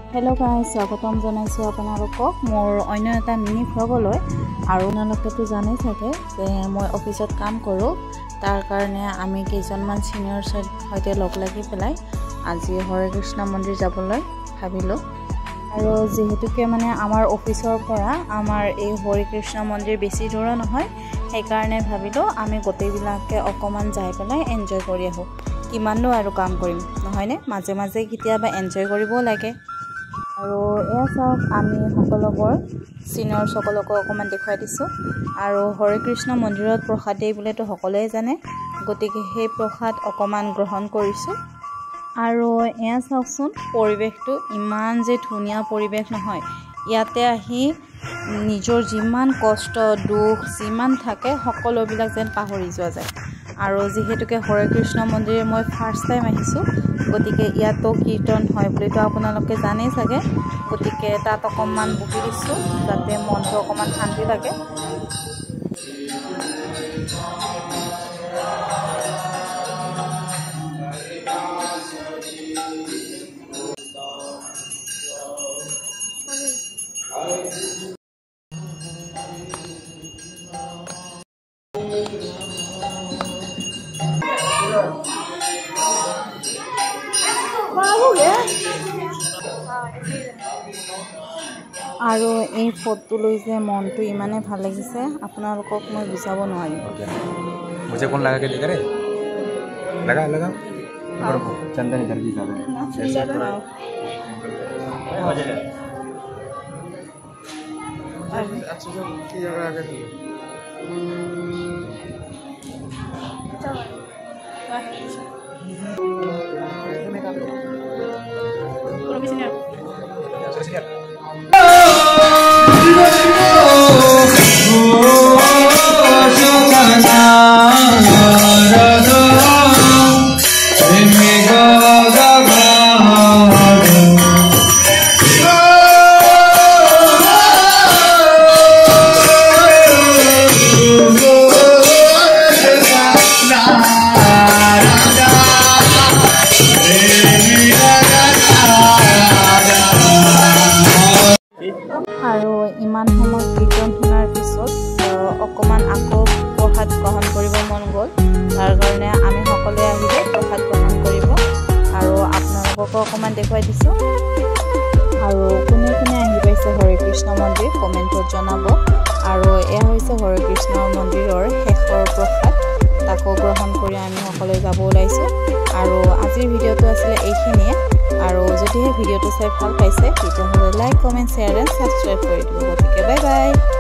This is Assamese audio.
हेलो गाइस स्वागतम जनाइছো আপোনালোকক মোৰ অন্য এটা মিনি ভ্লগলৈ আৰু আপোনালোকেতো জানেই থাকে যে মই অফিসত কাম কৰো তাৰ কাৰণে আমি কেইজনমান সিনিয়ৰ সৈতে লগ লাগি পেলাই আজি হৰে কৃষ্ণ মন্দিৰ যাবলৈ ভাবিলো আৰু যেহেতুকে মানে আমাৰ অফিসৰ পৰা আমাৰ এই হৰে কৃষ্ণ মন্দিৰ বেছি দূৰ নহয় সেই কাৰণে ভাবিলো আমি গোটেইবিলাকে অকমান যাই পেলাই এনজয় কৰি আহো কিমাননো আৰু কাম কৰিম নহয়নে মাজে মাজে কিতিয়াবা এনজয় কৰিব লাগে আৰু এয়া সব আমি সকলোবোৰ সিনিয়ৰ সকলক অকমান দেখাই দিছো আৰু হৰে কৃষ্ণ মন্দিৰত প্ৰসাদ দেই বুলেতো সকলোৱে জানে গতিকে সেই প্ৰসাদ অকমান গ্ৰহণ কৰিছো আৰু এয়া চাওকচোন পৰিবেশটো ইমান যে ধুনিয়া পৰিবেশ নহয় ইয়াতে আহি নিজৰ যিমান কষ্ট দুখ যিমান থাকে সকলোবিলাক যেন পাহৰি যোৱা যায় আৰু যেহেতুকে হৰে কৃষ্ণ মন্দিৰ মই ফাৰ্স্ট টাইম আহিছো গতিকে ইয়াতো কীৰ্তন হয় বুলিতো আপোনালোকে জানেই চাগে গতিকে তাত অকমান বহি দিছো যাতে মনটো অকমান শান্তি লাগে আৰু এই ফটো লৈ যে মনটো ইমানে ভাল লাগিছে আপোনালোকক মই বুজাব নোৱাৰিম मुझे कौन लगा के दिखा रे लगा लगा चंदन इधर भी ज्यादा ऐसा थोड़ा अच्छा जो की जगह आगे আৰু ইমান সময় কীৰ্তন শুনাৰ পিছত অকমান আকৌ প্ৰসাদ গ্ৰহণ কৰিব মন গ'ল তাৰ কাৰণে আমি সকলোৱে আহিলে প্ৰসাদ গ্ৰহণ কৰিব আৰু আপোনালোকক অকমান দেখুৱাই দিছো আৰু কোনে কোনে আহি পাইছে হৰে কৃষ্ণ মন্দিৰ কমেন্টত জনাব আৰু এয়া হৈছে হৰে কৃষ্ণ মন্দিৰৰ শেষৰ প্ৰসাদ তাকো গ্ৰহণ কৰি আমি সকলোৱে যাব ওলাইছো আৰু আজিৰ ভিডিঅ'টো আছিল এইখিনিয়ে আৰু যদিহে ভিডিঅ'টো চাই ভাল পাইছে তেতিয়াহ'লে like comment share and subscribe কৰি দিব গতিকে বাই বাই